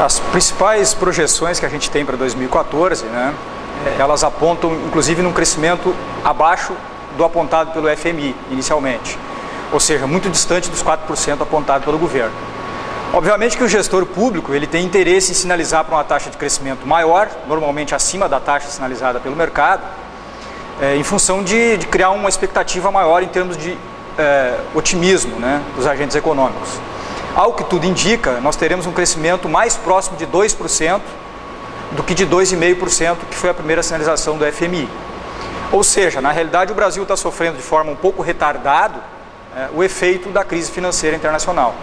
As principais projeções que a gente tem para 2014, né, elas apontam inclusive num crescimento abaixo do apontado pelo FMI inicialmente, ou seja, muito distante dos 4% apontado pelo governo. Obviamente que o gestor público ele tem interesse em sinalizar para uma taxa de crescimento maior, normalmente acima da taxa sinalizada pelo mercado, em função de criar uma expectativa maior em termos de otimismo, né, dos agentes econômicos. Ao que tudo indica, nós teremos um crescimento mais próximo de 2% do que de 2,5%, que foi a primeira sinalização do FMI. Ou seja, na realidade o Brasil está sofrendo de forma um pouco retardada o efeito da crise financeira internacional.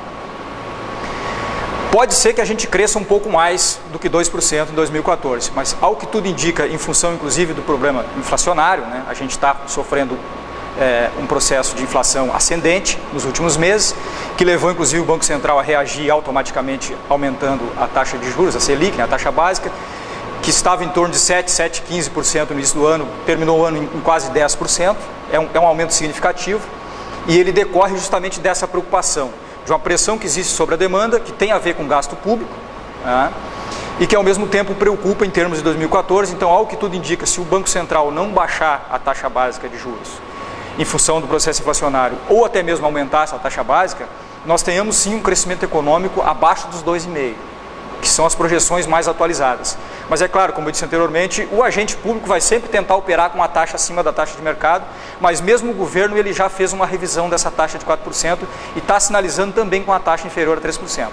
Pode ser que a gente cresça um pouco mais do que 2% em 2014, mas ao que tudo indica, em função inclusive do problema inflacionário, né, a gente está sofrendo um processo de inflação ascendente nos últimos meses, que levou inclusive o Banco Central a reagir automaticamente aumentando a taxa de juros, a Selic, né, a taxa básica, que estava em torno de 7,15% no início do ano, terminou o ano em quase 10%, é um aumento significativo, e ele decorre justamente dessa preocupação, de uma pressão que existe sobre a demanda, que tem a ver com gasto público, né, e que ao mesmo tempo preocupa em termos de 2014. Então, ao que tudo indica, se o Banco Central não baixar a taxa básica de juros em função do processo inflacionário, ou até mesmo aumentar essa taxa básica, nós tenhamos sim um crescimento econômico abaixo dos 2,5%, que são as projeções mais atualizadas. Mas é claro, como eu disse anteriormente, o agente público vai sempre tentar operar com uma taxa acima da taxa de mercado, mas mesmo o governo ele já fez uma revisão dessa taxa de 4% e está sinalizando também com a taxa inferior a 3%.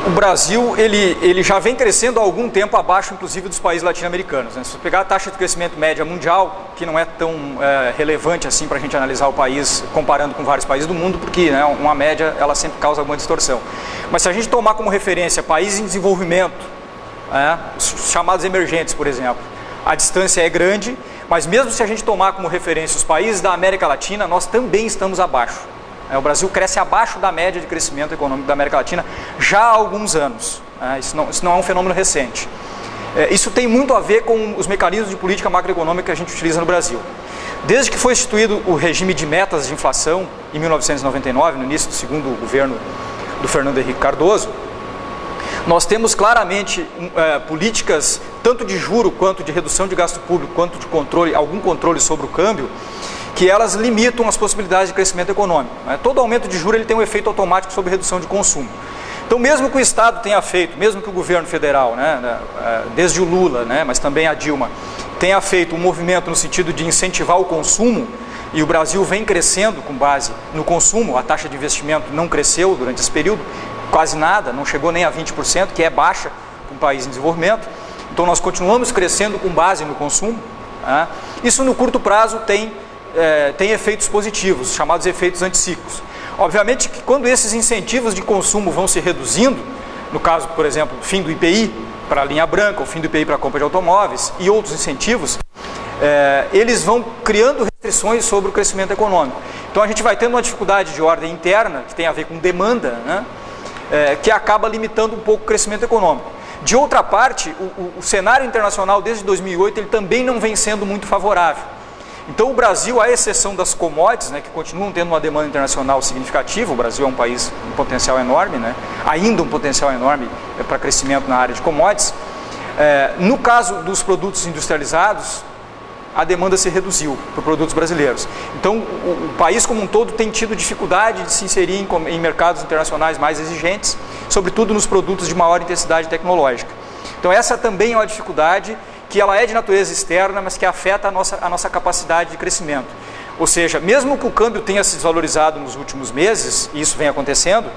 O Brasil ele já vem crescendo há algum tempo abaixo, inclusive, dos países latino-americanos, né? Se você pegar a taxa de crescimento média mundial, que não é tão relevante assim para a gente analisar o país comparando com vários países do mundo, porque, né, uma média ela sempre causa alguma distorção. Mas se a gente tomar como referência países em desenvolvimento, os chamados emergentes, por exemplo, a distância é grande, mas mesmo se a gente tomar como referência os países da América Latina, nós também estamos abaixo. O Brasil cresce abaixo da média de crescimento econômico da América Latina já há alguns anos. Isso não é um fenômeno recente. Isso tem muito a ver com os mecanismos de política macroeconômica que a gente utiliza no Brasil. Desde que foi instituído o regime de metas de inflação, em 1999, no início do segundo governo do Fernando Henrique Cardoso, nós temos claramente políticas tanto de juro quanto de redução de gasto público, quanto de controle, algum controle sobre o câmbio, que elas limitam as possibilidades de crescimento econômico. Todo aumento de juro ele tem um efeito automático sobre redução de consumo. Então, mesmo que o Estado tenha feito, mesmo que o governo federal, né, desde o Lula, né, mas também a Dilma, tenha feito um movimento no sentido de incentivar o consumo, e o Brasil vem crescendo com base no consumo, a taxa de investimento não cresceu durante esse período, quase nada, não chegou nem a 20%, que é baixa para um país em desenvolvimento. Então nós continuamos crescendo com base no consumo. Isso no curto prazo tem efeitos positivos, chamados efeitos anticíclicos. Obviamente que quando esses incentivos de consumo vão se reduzindo, no caso, por exemplo, fim do IPI para a linha branca, o fim do IPI para a compra de automóveis e outros incentivos, eles vão criando restrições sobre o crescimento econômico. Então a gente vai tendo uma dificuldade de ordem interna, que tem a ver com demanda, né, que acaba limitando um pouco o crescimento econômico. De outra parte, o cenário internacional desde 2008 ele também não vem sendo muito favorável. Então o Brasil, à exceção das commodities, né, que continuam tendo uma demanda internacional significativa, o Brasil é um país com um potencial enorme, né, ainda um potencial enorme para crescimento na área de commodities. No caso dos produtos industrializados, a demanda se reduziu por produtos brasileiros. Então, o país como um todo tem tido dificuldade de se inserir em mercados internacionais mais exigentes, sobretudo nos produtos de maior intensidade tecnológica. Então, essa também é uma dificuldade que ela é de natureza externa, mas que afeta a nossa capacidade de crescimento. Ou seja, mesmo que o câmbio tenha se desvalorizado nos últimos meses, e isso vem acontecendo,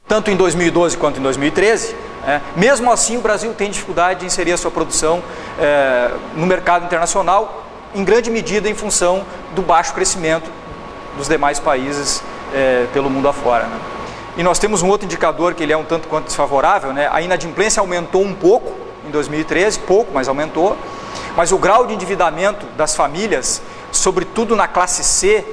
tanto em 2012 quanto em 2013, mesmo assim o Brasil tem dificuldade de inserir a sua produção no mercado internacional, em grande medida em função do baixo crescimento dos demais países pelo mundo afora, né? E nós temos um outro indicador que ele é um tanto quanto desfavorável, né? A inadimplência aumentou um pouco em 2013, pouco, mas aumentou, mas o grau de endividamento das famílias, sobretudo na classe C,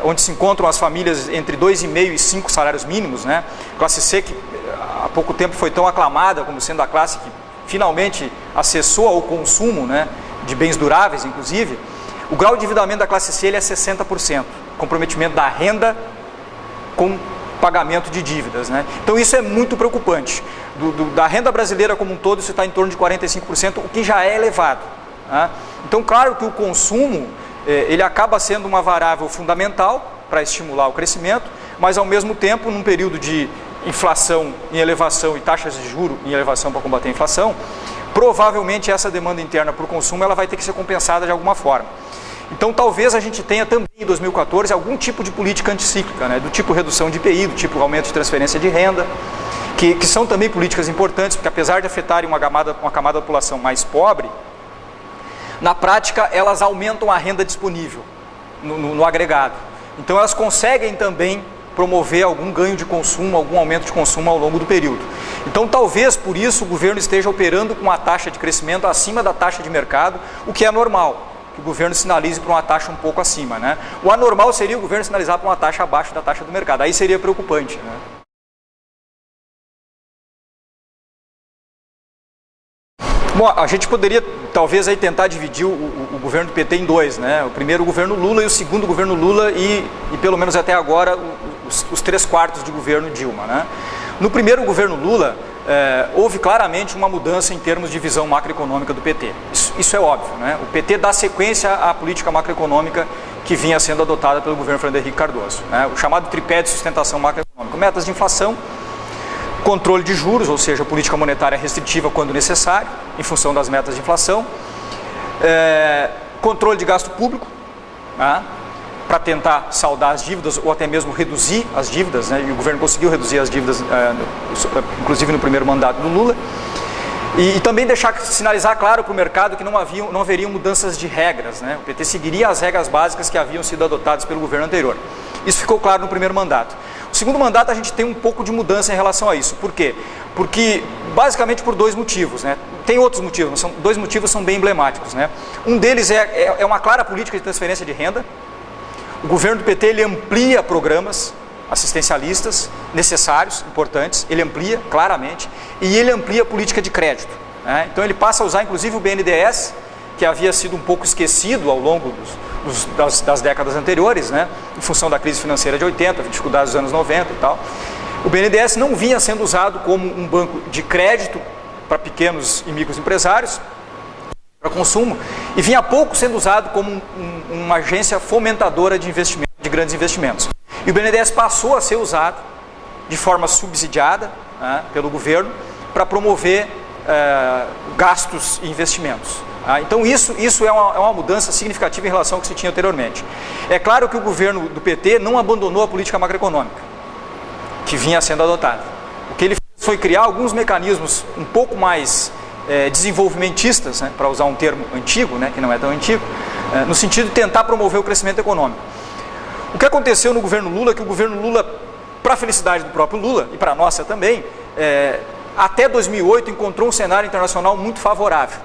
onde se encontram as famílias entre 2,5 e 5 salários mínimos, né? Classe C que há pouco tempo foi tão aclamada como sendo a classe que finalmente acessou ao consumo, né, de bens duráveis, inclusive. O grau de endividamento da classe C ele é 60%, comprometimento da renda com pagamento de dívidas, né? Então isso é muito preocupante. Da renda brasileira como um todo, isso está em torno de 45%, o que já é elevado, né? Então, claro que o consumo, ele acaba sendo uma variável fundamental para estimular o crescimento, mas ao mesmo tempo, num período de inflação em elevação e taxas de juros em elevação para combater a inflação, provavelmente essa demanda interna para o consumo ela vai ter que ser compensada de alguma forma. Então talvez a gente tenha também em 2014 algum tipo de política anticíclica, né? Do tipo redução de IPI, do tipo aumento de transferência de renda, que são também políticas importantes, porque apesar de afetarem uma camada da população mais pobre, na prática elas aumentam a renda disponível no agregado. Então elas conseguem também promover algum ganho de consumo, algum aumento de consumo ao longo do período. Então talvez por isso o governo esteja operando com uma taxa de crescimento acima da taxa de mercado, o que é normal, que o governo sinalize para uma taxa um pouco acima, né? O anormal seria o governo sinalizar para uma taxa abaixo da taxa do mercado, aí seria preocupante, né? Bom, a gente poderia talvez aí tentar dividir o governo do PT em dois, né? O primeiro o governo Lula e o segundo governo Lula e pelo menos até agora os 3/4 de governo Dilma, né? No primeiro governo Lula houve claramente uma mudança em termos de visão macroeconômica do PT. Isso é óbvio, né? O PT dá sequência à política macroeconômica que vinha sendo adotada pelo governo Fernando Henrique Cardoso, né? O chamado tripé de sustentação macroeconômica, metas de inflação, controle de juros, ou seja, política monetária restritiva quando necessário, em função das metas de inflação, controle de gasto público, né, para tentar saldar as dívidas ou até mesmo reduzir as dívidas, né, e o governo conseguiu reduzir as dívidas, inclusive no primeiro mandato do Lula, e também sinalizar claro para o mercado que não haveriam mudanças de regras, né, o PT seguiria as regras básicas que haviam sido adotadas pelo governo anterior. Isso ficou claro no primeiro mandato. No segundo mandato a gente tem um pouco de mudança em relação a isso. Por quê? Porque basicamente por dois motivos, né? Tem outros motivos, mas dois motivos são bem emblemáticos, né? Um deles é uma clara política de transferência de renda. O governo do PT ele amplia programas assistencialistas necessários, importantes, ele amplia claramente, e ele amplia a política de crédito, né? Então ele passa a usar inclusive o BNDES, que havia sido um pouco esquecido ao longo das décadas anteriores, né, em função da crise financeira de 80, dificuldades dos anos 90 e tal. O BNDES não vinha sendo usado como um banco de crédito para pequenos e micros empresários, para consumo, e vinha pouco sendo usado como uma agência fomentadora de investimento, de grandes investimentos. E o BNDES passou a ser usado de forma subsidiada, né, pelo governo para promover gastos e investimentos. Então isso é uma mudança significativa em relação ao que se tinha anteriormente. É claro que o governo do PT não abandonou a política macroeconômica que vinha sendo adotada. O que ele fez foi criar alguns mecanismos um pouco mais desenvolvimentistas, né, para usar um termo antigo, né, que não é tão antigo, no sentido de tentar promover o crescimento econômico. O que aconteceu no governo Lula é que o governo Lula, para a felicidade do próprio Lula e para a nossa também, até 2008 encontrou um cenário internacional muito favorável.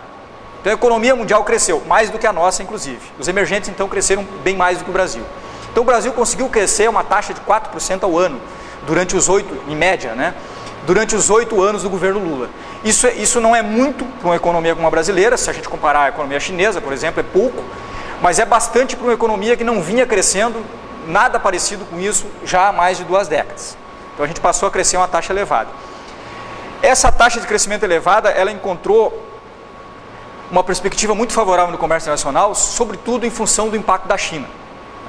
Então a economia mundial cresceu, mais do que a nossa inclusive. Os emergentes então cresceram bem mais do que o Brasil. Então o Brasil conseguiu crescer uma taxa de 4% ao ano, durante os 8, em média, né? Durante os 8 anos do governo Lula. Isso não é muito para uma economia como a brasileira, se a gente comparar a economia chinesa, por exemplo, é pouco, mas é bastante para uma economia que não vinha crescendo nada parecido com isso já há mais de 2 décadas. Então a gente passou a crescer uma taxa elevada. Essa taxa de crescimento elevada, ela encontrou uma perspectiva muito favorável no comércio internacional, sobretudo em função do impacto da China.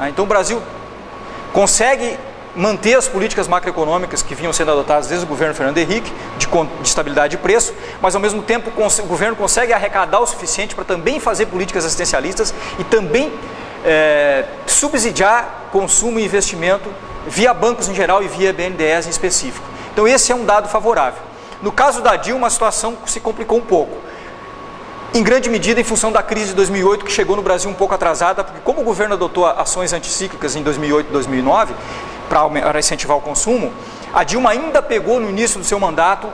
Então o Brasil consegue manter as políticas macroeconômicas que vinham sendo adotadas desde o governo Fernando Henrique, de estabilidade de preço, mas ao mesmo tempo o governo consegue arrecadar o suficiente para também fazer políticas assistencialistas e também subsidiar consumo e investimento via bancos em geral e via BNDES em específico. Então esse é um dado favorável. No caso da Dilma, a situação se complicou um pouco. Em grande medida em função da crise de 2008, que chegou no Brasil um pouco atrasada, porque como o governo adotou ações anticíclicas em 2008 e 2009, para incentivar o consumo, a Dilma ainda pegou no início do seu mandato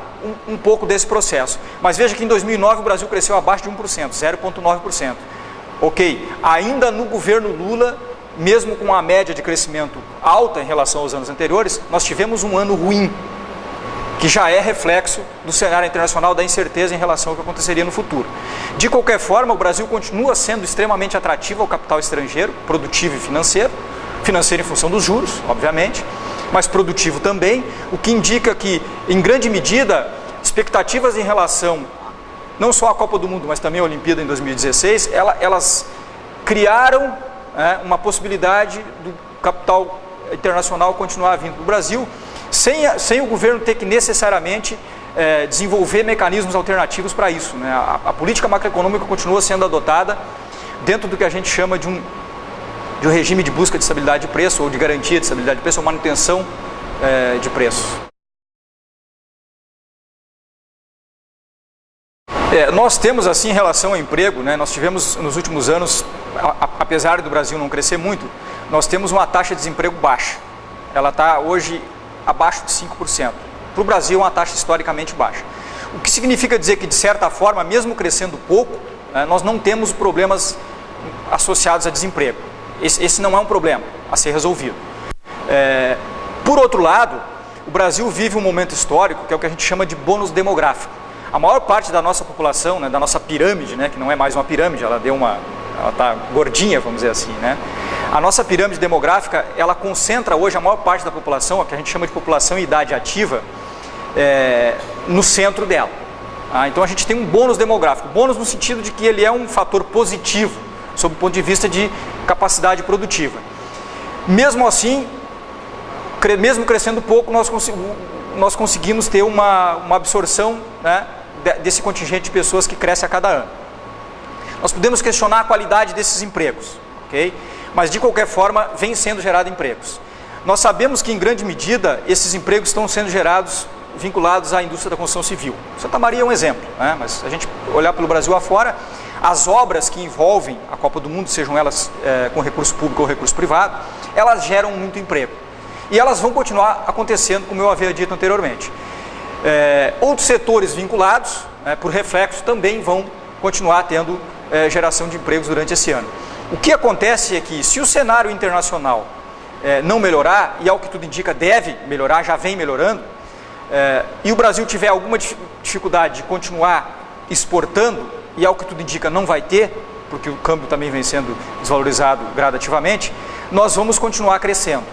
um pouco desse processo. Mas veja que em 2009 o Brasil cresceu abaixo de 1%, 0,9%. Ok, ainda no governo Lula, mesmo com uma média de crescimento alta em relação aos anos anteriores, nós tivemos um ano ruim, que já é reflexo do cenário internacional, da incerteza em relação ao que aconteceria no futuro. De qualquer forma, o Brasil continua sendo extremamente atrativo ao capital estrangeiro, produtivo e financeiro em função dos juros, obviamente, mas produtivo também, o que indica que, em grande medida, expectativas em relação não só à Copa do Mundo, mas também à Olimpíada em 2016, elas criaram uma possibilidade do capital internacional continuar vindo para o Brasil, sem o governo ter que necessariamente desenvolver mecanismos alternativos para isso, né? A política macroeconômica continua sendo adotada dentro do que a gente chama de um regime de busca de estabilidade de preço, ou de garantia de estabilidade de preço, ou manutenção de preços. Nós temos, assim, em relação ao emprego, né, nós tivemos nos últimos anos, apesar do Brasil não crescer muito, nós temos uma taxa de desemprego baixa. Ela está hoje abaixo de 5%. Para o Brasil é uma taxa historicamente baixa. O que significa dizer que, de certa forma, mesmo crescendo pouco, nós não temos problemas associados a desemprego. Esse não é um problema a ser resolvido. Por outro lado, o Brasil vive um momento histórico que é o que a gente chama de bônus demográfico. A maior parte da nossa população, né, da nossa pirâmide, né, que não é mais uma pirâmide, ela está gordinha, vamos dizer assim, né? A nossa pirâmide demográfica, ela concentra hoje a maior parte da população, a que a gente chama de população em idade ativa, no centro dela. Então a gente tem um bônus demográfico, bônus no sentido de que ele é um fator positivo, sob o ponto de vista de capacidade produtiva. Mesmo assim, mesmo crescendo pouco, nós conseguimos ter uma absorção, né, desse contingente de pessoas que cresce a cada ano. Nós podemos questionar a qualidade desses empregos, ok? Mas de qualquer forma vem sendo gerado empregos. Nós sabemos que em grande medida esses empregos estão sendo gerados vinculados à indústria da construção civil. Santa Maria é um exemplo, né? Mas se a gente olhar pelo Brasil afora, as obras que envolvem a Copa do Mundo, sejam elas com recurso público ou recurso privado, elas geram muito emprego. E elas vão continuar acontecendo, como eu havia dito anteriormente. Outros setores vinculados, por reflexo, também vão continuar tendo geração de empregos durante esse ano. O que acontece é que, se o cenário internacional não melhorar, e ao que tudo indica deve melhorar, já vem melhorando, e o Brasil tiver alguma dificuldade de continuar exportando, e ao que tudo indica não vai ter, porque o câmbio também vem sendo desvalorizado gradativamente, nós vamos continuar crescendo.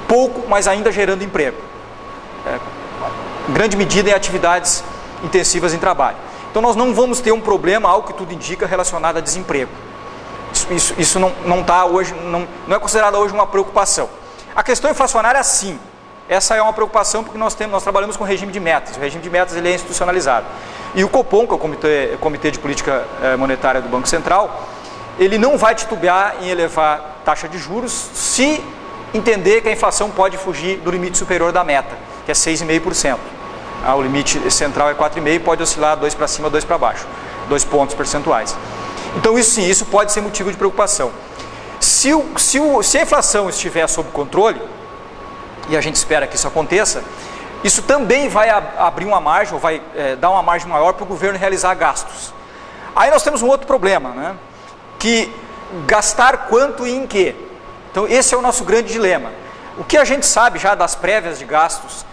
Pouco, mas ainda gerando emprego. Em grande medida em atividades intensivas em trabalho. Então nós não vamos ter um problema, ao que tudo indica, relacionado a desemprego. Isso não está hoje, não é considerado hoje uma preocupação. A questão inflacionária, sim. Essa é uma preocupação porque nós trabalhamos com regime de metas. O regime de metas ele é institucionalizado. E o Copom, que é o Comitê de Política Monetária do Banco Central, ele não vai titubear em elevar taxa de juros se entender que a inflação pode fugir do limite superior da meta, que é 6,5%. O limite central é 4,5%, pode oscilar 2 para cima, 2 para baixo, 2 pontos percentuais. Então isso sim, isso pode ser motivo de preocupação. Se a inflação estiver sob controle, e a gente espera que isso aconteça, isso também vai abrir uma margem, ou vai dar uma margem maior para o governo realizar gastos. Aí nós temos um outro problema, né? Que gastar quanto e em quê? Então esse é o nosso grande dilema. O que a gente sabe já das prévias de gastos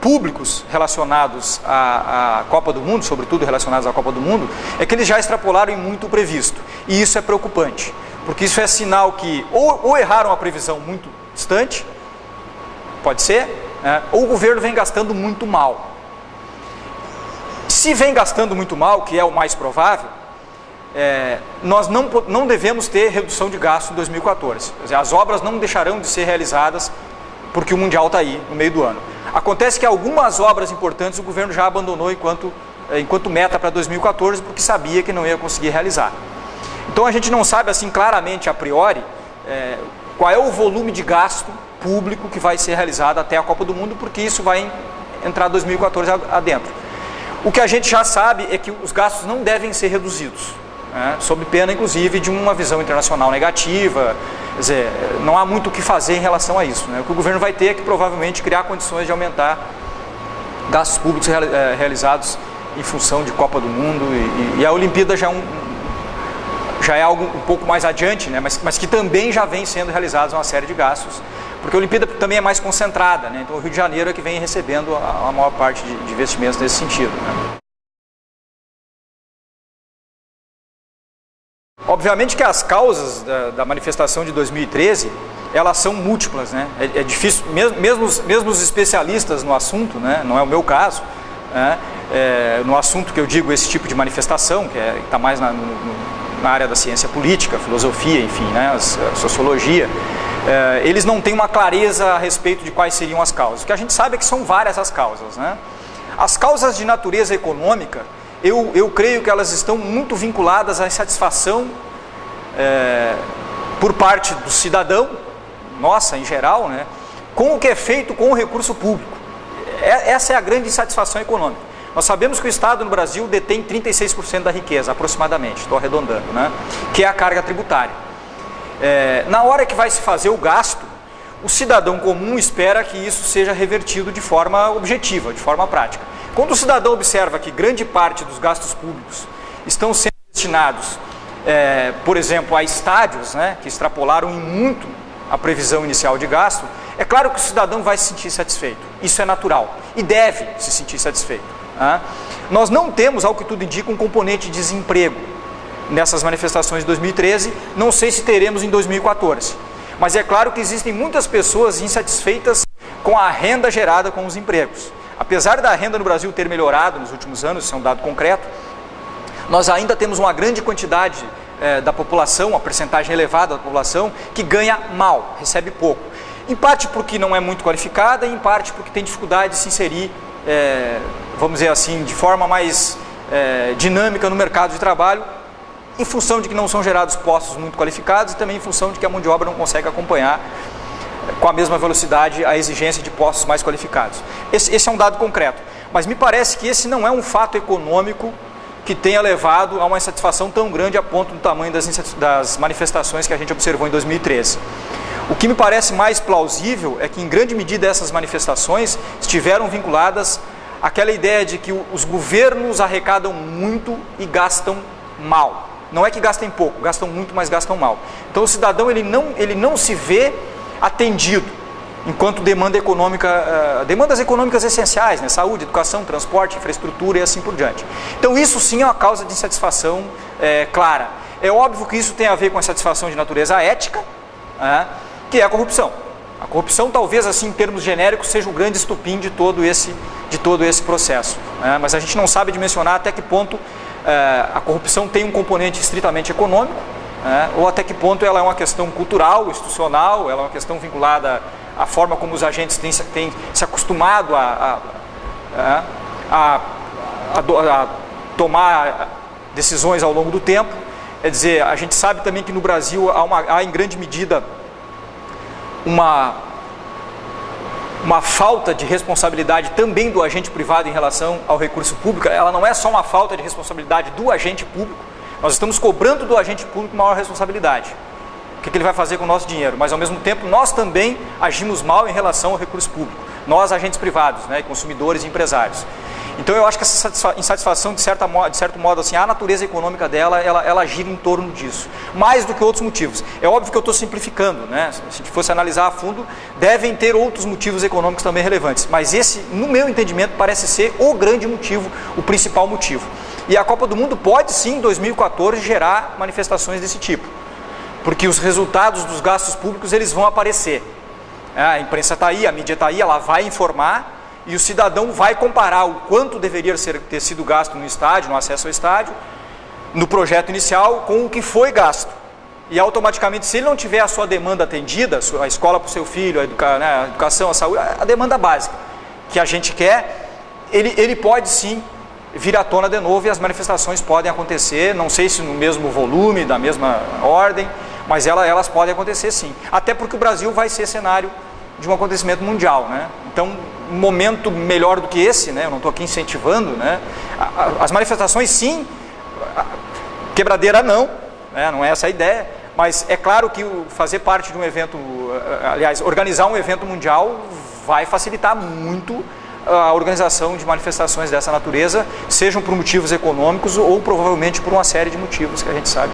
públicos relacionados à Copa do Mundo, sobretudo relacionados à Copa do Mundo, é que eles já extrapolaram em muito o previsto. E isso é preocupante, porque isso é sinal que ou erraram a previsão muito distante, pode ser, ou o governo vem gastando muito mal. Se vem gastando muito mal, que é o mais provável, nós não devemos ter redução de gasto em 2014. Quer dizer, as obras não deixarão de ser realizadas porque o Mundial está aí no meio do ano. Acontece que algumas obras importantes o governo já abandonou enquanto meta para 2014 porque sabia que não ia conseguir realizar. Então a gente não sabe assim claramente a priori qual é o volume de gasto público que vai ser realizado até a Copa do Mundo, porque isso vai entrar 2014 adentro. O que a gente já sabe é que os gastos não devem ser reduzidos, sob pena inclusive de uma visão internacional negativa. Quer dizer, não há muito o que fazer em relação a isso, né? O que o governo vai ter é que provavelmente criar condições de aumentar gastos públicos realizados em função de Copa do Mundo, e a Olimpíada já é algo um pouco mais adiante, né? Mas que também já vem sendo realizados uma série de gastos, porque a Olimpíada também é mais concentrada, né? Então o Rio de Janeiro é que vem recebendo a maior parte de investimentos nesse sentido, né? Obviamente que as causas da manifestação de 2013 elas são múltiplas, né? É difícil, mesmo os especialistas no assunto, né? Não é o meu caso, né? No assunto que eu digo esse tipo de manifestação, que está mais na área da ciência política, filosofia, enfim, né? A sociologia, eles não têm uma clareza a respeito de quais seriam as causas. O que a gente sabe é que são várias as causas, né? As causas de natureza econômica, eu creio que elas estão muito vinculadas à insatisfação por parte do cidadão, nossa, em geral, né, com o que é feito com o recurso público. Essa é a grande insatisfação econômica. Nós sabemos que o Estado no Brasil detém 36% da riqueza, aproximadamente, estou arredondando, né, que é a carga tributária. Na hora que vai se fazer o gasto, o cidadão comum espera que isso seja revertido de forma objetiva, de forma prática. Quando o cidadão observa que grande parte dos gastos públicos estão sendo destinados, por exemplo, a estádios, né, que extrapolaram em muito a previsão inicial de gasto, é claro que o cidadão vai se sentir satisfeito. Isso é natural e deve se sentir satisfeito. Né? Nós não temos, ao que tudo indica, um componente de desemprego nessas manifestações de 2013, não sei se teremos em 2014. Mas é claro que existem muitas pessoas insatisfeitas com a renda gerada com os empregos. Apesar da renda no Brasil ter melhorado nos últimos anos, isso é um dado concreto, nós ainda temos uma grande quantidade da população, uma percentagem elevada da população, que ganha mal, recebe pouco. Em parte porque não é muito qualificada e em parte porque tem dificuldade de se inserir, vamos dizer assim, de forma mais dinâmica no mercado de trabalho, em função de que não são gerados postos muito qualificados e também em função de que a mão de obra não consegue acompanhar com a mesma velocidade a exigência de postos mais qualificados. Esse é um dado concreto, mas me parece que esse não é um fato econômico que tenha levado a uma insatisfação tão grande a ponto do tamanho das manifestações que a gente observou em 2013. O que me parece mais plausível é que, em grande medida, essas manifestações estiveram vinculadas àquela ideia de que os governos arrecadam muito e gastam mal. Não é que gastem pouco, gastam muito, mas gastam mal. Então o cidadão ele não se vê atendido enquanto demanda econômica, demandas econômicas essenciais, né? Saúde, educação, transporte, infraestrutura e assim por diante. Então isso sim é uma causa de insatisfação clara. É óbvio que isso tem a ver com a insatisfação de natureza ética, que é a corrupção. A corrupção talvez assim em termos genéricos seja o grande estupim de todo esse processo. Mas a gente não sabe dimensionar até que ponto a corrupção tem um componente estritamente econômico, ou até que ponto ela é uma questão cultural, institucional, ela é uma questão vinculada à forma como os agentes têm se acostumado a tomar decisões ao longo do tempo. Quer dizer, a gente sabe também que no Brasil há em grande medida uma falta de responsabilidade também do agente privado em relação ao recurso público. Ela não é só uma falta de responsabilidade do agente público, nós estamos cobrando do agente público maior responsabilidade. O que ele vai fazer com o nosso dinheiro? Mas ao mesmo tempo nós também agimos mal em relação ao recurso público. Nós, agentes privados, né, consumidores e empresários. Então eu acho que essa insatisfação, de certo modo, assim, a natureza econômica dela, ela gira em torno disso. Mais do que outros motivos. É óbvio que eu estou simplificando, né? Se a gente fosse analisar a fundo, devem ter outros motivos econômicos também relevantes. Mas esse, no meu entendimento, parece ser o grande motivo, o principal motivo. E a Copa do Mundo pode sim, em 2014, gerar manifestações desse tipo. Porque os resultados dos gastos públicos eles vão aparecer. A imprensa está aí, a mídia está aí, ela vai informar e o cidadão vai comparar o quanto deveria ter sido gasto no estádio, no acesso ao estádio, no projeto inicial, com o que foi gasto. E automaticamente, se ele não tiver a sua demanda atendida, a escola para o seu filho, a educação, a saúde, a demanda básica que a gente quer, ele pode sim vir à tona de novo e as manifestações podem acontecer, não sei se no mesmo volume, da mesma ordem, mas elas podem acontecer sim. Até porque o Brasil vai ser cenário de um acontecimento mundial, né? Então, um momento melhor do que esse, né? Eu não estou aqui incentivando, né? As manifestações sim, quebradeira não, né? Não é essa a ideia, mas é claro que fazer parte de um evento, aliás, organizar um evento mundial vai facilitar muito a organização de manifestações dessa natureza, sejam por motivos econômicos ou provavelmente por uma série de motivos que a gente sabe.